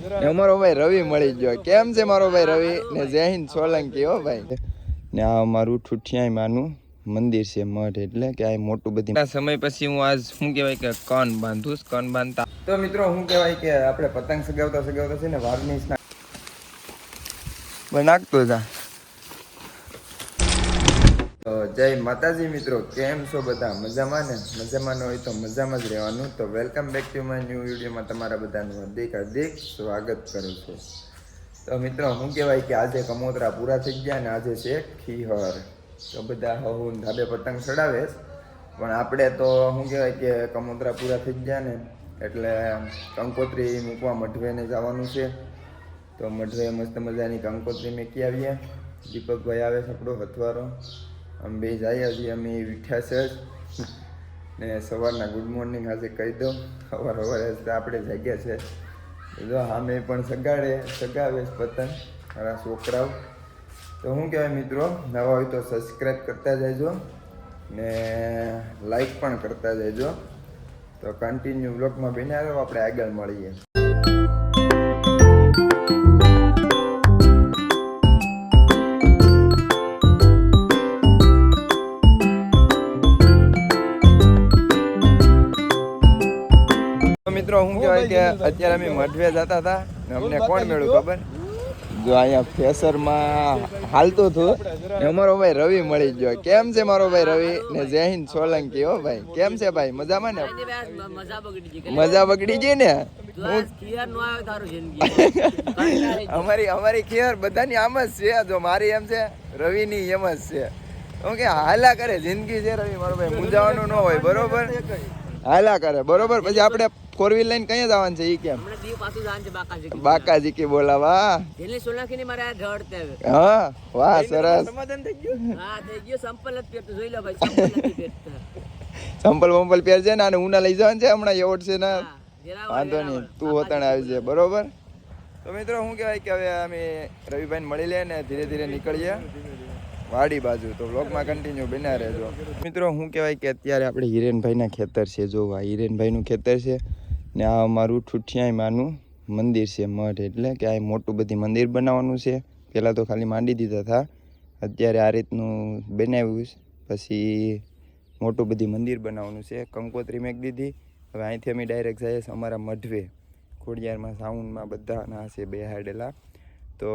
અમારો ભાઈ રવિ મળી ગયો. કેમ છે મારો ભાઈ રવિ? ને જય હિન્દ સોલંકી હો ભાઈ. ને આ અમારું ઠુઠિયા માનું મંદિર છે, મઠ એટલે કે આ મોટું બધી સમય પછી હું આજ શું કહેવાય કે કન બાંધું કન બાંધતા. તો મિત્રો શું કહેવાય કે આપણે પતંગ સગાવતા છે ને વાર્નિશ નાખતો હતા. તો જય માતાજી મિત્રો, કેમ છો બધા? મજામાં ને? મજામાં ન હોય તો મજામાં જ રહેવાનું. તો welcome back to my new વિડીયોમાં તમારા બધાનું હાર્દિક સ્વાગત કરું છું. તો મિત્રો શું કહેવાય કે આજે કમોતરા પૂરા થઈ ગયા ને આજે છે ખીહર. તો બધા હું ધાબે પતંગ ચડાવે, પણ આપણે તો શું કહેવાય કે કમોતરા પૂરા થઈ ગયા ને એટલે કંકોત્રી મૂકવા મઢવેને જવાનું છે. તો મઢવે મસ્ત મજાની કંકોત્રી મૂકી આવીએ. દીપકભાઈ આવે છે આપણો હથવારો, અમે બે જઈએ. હજી અમે વીઠ્યા છે ને સવારના ગુડ મોર્નિંગ આજે કહી દો. સવારે આપણે જાગ્યા છે. જો અમે પણ સગાવે પતંગ મારા છોકરાઓ. તો શું કહેવાય મિત્રો, નવા હોય તો સબસ્ક્રાઈબ કરતા જજો ને લાઈક પણ કરતા જજો. તો કન્ટિન્યુ બ્લોગમાં બન્યા રહો, આપણે આગળ મળીએ. મિત્રો શું કહેવાય કે અત્યારે અમે મઢવે જતા હતા ને અમને કોણ મેળ્યું ખબર? જો અહીંયા ફેસરમાં હાલતું હતું ને અમારો ભાઈ રવિ મળી ગયો. કેમ છે મારો ભાઈ રવિ? ને જય હિન્દ સોલંકી હો ભાઈ. કેમ છે ભાઈ? મજામાં ને? મજા બગડી ગઈ ને? અમારી ખેર બધાની આમ જ છે. જો મારી એમ છે, રવિની એમ જ છે. ઓકે, હાલા કરે જિંદગી છે રવિ મારો ભાઈ, મૂંઝાવાનું ન હોય બરોબર. હાલા કરે બરોબર. પછી આપણે 4 વ્હીલ લઈને કઈ જવાનું છે? ઈ કેમ બાકાજી કે બોલાવા? હા, વાહ સરસ. સંપલ પહેરજે ને, અને ઉના લઈ જવાનું છે હમણાં એવોર્ડ છે ને. વાંધો નહીં, તું હોતણ આવી જાય બરોબર. તો મિત્રો શું કહેવાય કે હવે અમે રવિભાઈને મળી લે ને ધીરે ધીરે નીકળીએ વાડી બાજુ. તો વ્લોગમાં કન્ટિન્યુ બન્યા રહેજો. મિત્રો શું કહેવાય કે અત્યારે આપણે હિરેનભાઈના ખેતર છે. જો આ હિરેનભાઈનું ખેતર છે ને આ અમારું ઠુઠિયા માનું મંદિર છે, મઠ એટલે કે આ મોટું બધી મંદિર બનાવવાનું છે. પહેલાં તો ખાલી માંડી દીધા હતા, અત્યારે આ રીતનું બનાવ્યું. પછી મોટું બધી મંદિર બનાવવાનું છે. કંકોત્રી મેક દીધી. હવે અહીંથી અમે ડાયરેક્ટ જઈએ છીએ અમારા મઢવે. ખોડિયારમાં સાઉન્ડમાં બધાના છે બેહાડેલા. તો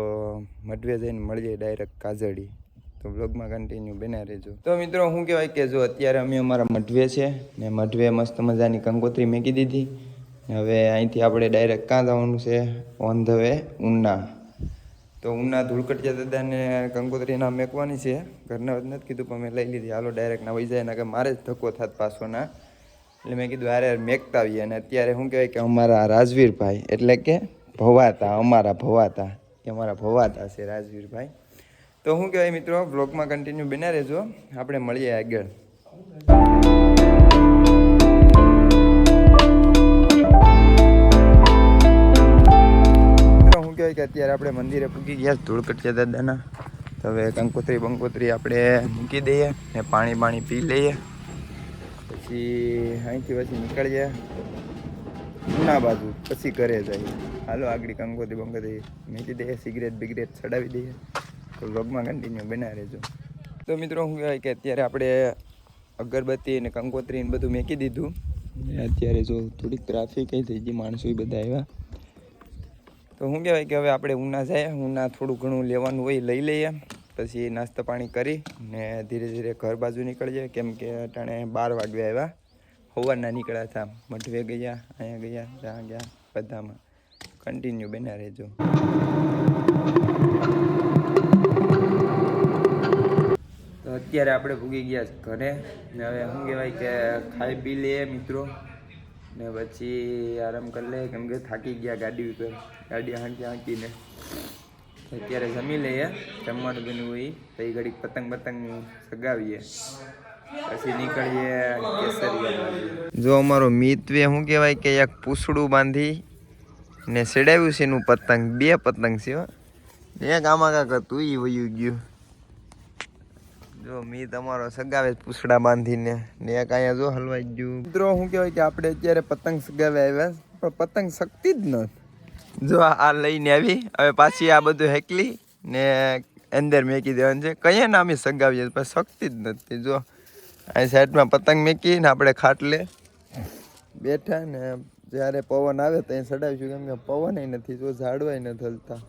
મઢવે જઈને મળીએ ડાયરેક્ટ કાજળી. તો બ્લોગમાં કન્ટિન્યુ બન્યા રહેજો. તો મિત્રો શું કહેવાય કે જો અત્યારે અમે અમારા મઢવે છે ને મઢવે મસ્ત મજાની કંકોત્રી મેકી દીધી. હવે અહીંથી આપણે ડાયરેક્ટ ક્યાં જવાનું છે? On the way Una. તો ઉના ધૂળકટિયા દાદાને કંકોત્રી ના મેકવાની છે. ઘરના નથી કીધું પણ મેં લઈ લીધી. હાલો ડાયરેક્ટ ના વહી જાય ને કે મારે જ ધક્કો થાત પાછો ના, એટલે મેં કીધું અરે મેકતા આવીએ. અને અત્યારે શું કહેવાય કે અમારા રાજવીરભાઈ એટલે કે ભવાતા, અમારા ભવાતા છે રાજવીરભાઈ. તો શું કહેવાય મિત્રો, બ્લોગમાં કન્ટિન્યુ બન્યા રહેજો, આપણે મળીએ આગળ. શું કહેવાય કે અત્યારે આપણે મંદિરે પૂકી ગયા ધૂળકટિયા દાદાના. તો હવે કંકોત્રી આપણે મૂકી દઈએ ને પાણી પી લઈએ. પછી અહીંથી નીકળીએ ઉના બાજુ, પછી ઘરે જઈએ. હાલો આગળ કંકોત્રી મૂકી દઈએ, સિગરેટ ચડાવી દઈએ. તો વ્લોગમાં કન્ટિન્યુ બના રહેજો. તો મિત્રો શું કહેવાય કે અત્યારે આપણે અગરબત્તી અને કંકોત્રી બધું મેકી દીધું. અત્યારે જો થોડીક ટ્રાફિક થઈ ગઈ, માણસો બધા આવ્યા. તો શું કહેવાય કે હવે આપણે ઉના જાય, ઉના થોડું ઘણું લેવાનું હોય લઈ લઈએ. પછી નાસ્તા પાણી કરી ને ધીરે ધીરે ઘર બાજુ નીકળીએ. કેમ કે અટાણે 12 વાગ્યા આવ્યા, સવારના નીકળ્યા હતા. મઢવે ગયા, અહીંયા ગયા, ત્યાં ગયા, બધામાં કન્ટિન્યુ બન્યા રહેજો. તો અત્યારે આપણે ભૂગી ગયા ઘરે ને હવે શું કહેવાય કે ખાઈ પી લઈએ મિત્રો ને પછી આરામ કરી લે. કેમ કે થાકી ગયા ગાડી હાંકીને. અત્યારે જમી લઈએ, જમવાનું બન્યું હોય પછી ઘડીક પતંગ સગાવીએ, પછી નીકળીએ કેસરિયા. જો અમારો મિત્વે શું કહેવાય કે એક પૂછડું બાંધી ને ચડાવ્યું છે એનું પતંગ. 2 પતંગ છે, એક આમાં કાંક હતું એ વયું ગયું. જો મી તમારો સગાવે પૂછડા બાંધીને ને એક અહીંયા જો હલવાઈ ગયું. મિત્રો શું કહેવાય કે આપણે અત્યારે પતંગ સગાવે આવ્યા પણ પતંગ શકતી જ નથી. જો આ લઈને આવી હવે પાછી આ બધું હેકલી ને અંદર મેકી દેવાનું છે. કહીએ ને અમે સગાવીએ પણ શક્તિ જ નથી. જો અહીં સાઈડમાં પતંગ મેકીને આપણે ખાટલે બેઠા ને જ્યારે પવન આવે તો અહીં ચડાવીશું, કેમ કે પવન નથી, જો ઝાડવાય નથી હલતા,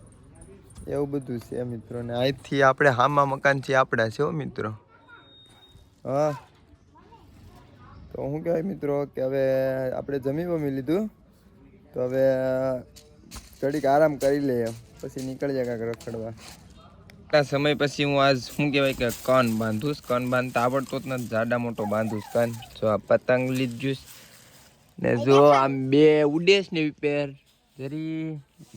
એવું બધું છે મિત્રો. ને અહીંથી આપણે હામા મકાન છે આપણા છે હો મિત્રો. હા તો શું કહેવાય મિત્રો કે હવે આપણે જમી બમી લીધું તો હવે ઘડીક આરામ કરી લઈએ, પછી નીકળીએ કાંઈક રખડવા. એટલા સમય પછી હું આજ શું કહેવાય કે કન બાંધું. કન બાંધતા આવડતો જ નથી, જાડા મોટો બાંધું કન. જો આ પતંગ લીધું ને જો આમ 2 ઉડેશ ને ઉપર જરી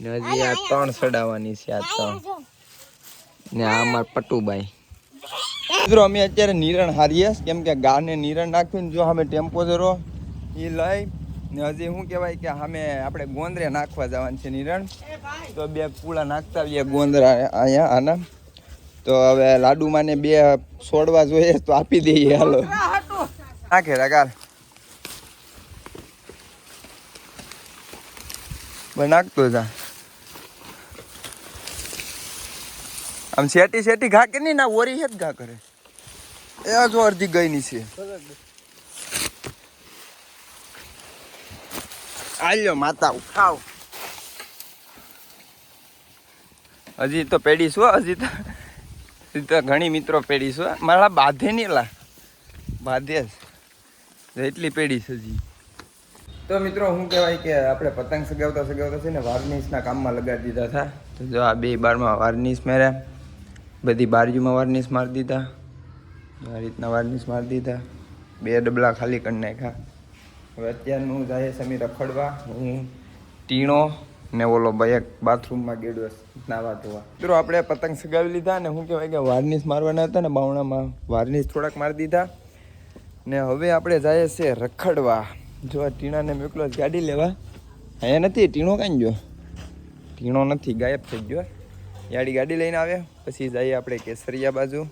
ને હજી આ 3 ચડાવવાની છે. આ 3 ને આ અમાર પટુભાઈ. મિત્રો અમે અત્યારે નિરણ હારીએ કેમ કે ગાને નિરણ નાખ્યું. જો અમે ટેમ્પો જરો એ લઈ ને હજી શું કહેવાય કે અમે આપણે ગોંદરે નાખવા જવાનું છે નિરણ. તો 2 પૂળા નાખતા આવીએ ગોંદરા અહીંયા આના. તો હવે લાડુમાં ને 2 છોડવા જોઈએ તો આપી દઈએ. હાલો નાખે રગાર નાખતો જા આમ શેટી શેટી ઘા કે નહીં ના ઓરી હે જ ઘા કરે. એ જો અડધી ગઈ ની છે. આલ્યો માતા ખાવ. હજી તો પેડીશું, હજી તો ઘણી મિત્રો પેડીશું. મારા બાંધે નહીં લા બાંધે જ એટલી પેડીશ હજી. તો મિત્રો શું કહેવાય કે આપણે પતંગ સગાવતા સગાવતા છે ને વાર્નિશના કામમાં લગાડી દીધા હતા. તો જો આ 2 બારમાં વાર્નિશ માર્યા, બધી બારીઓમાં વાર્નિશ મારી દીધા, આ રીતના વાર્નિશ મારી દીધા. 2 ડબલા ખાલી કરી નાખ્યા. હવે અત્યારનું જાય સમી રખડવા. હું ટીણો ને ઓલો ભાઈ એક બાથરૂમમાં ગેડ્યો નાવા ધોવા. મિત્રો આપણે પતંગ સગાવી લીધા ને શું કહેવાય કે વાર્નિશ મારવાના હતા ને બાવણામાં વાર્નિશ થોડાક મારી દીધા ને હવે આપણે જઈએ છે રખડવા. જો આ ટીણાને મોકલો ગાડી લેવા. અહીંયા નથી ટીણો કાંઈ ગયો, ટીણો નથી, ગાયબ થઈ ગયો. ગાડી લઈને આવે પછી જઈએ આપણે કેસરિયા બાજુ,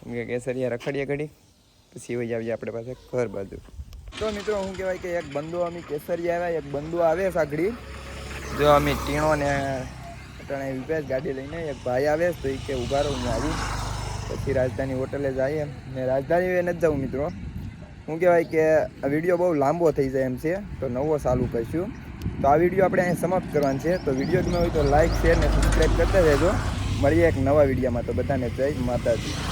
કેમ કે કેસરિયા રખડીએ ઘડી પછી વહી આવીએ આપણે પાસે ઘર બાજુ. તો મિત્રો શું કહેવાય કે એક બંદો અમે કેસરિયા આવ્યા, એક બંદો આવે સાંકડી. જો અમે ટીણો ને અટાણે વિપેશ ગાડી લઈને એક ભાઈ આવે તો એ કે ઊભા રહું હું આવું. પછી રાજધાની હોટલે જઈએ ને રાજધાની એ નથી જવું મિત્રો. શું કહેવાય કે આ વિડીયો બહુ લાંબો થઈ જાય એમ છે તો નવો ચાલુ કરીશું. તો આ વિડીયો આપણે અહીં સમાપ્ત કરવાનો છે. તો વિડીયો ગમ્યો હોય તો લાઇક શેર ને સબસ્ક્રાઈબ કરતા રહેજો. મળીએ એક નવા વિડીયોમાં. તો બધાને જય માતાજી.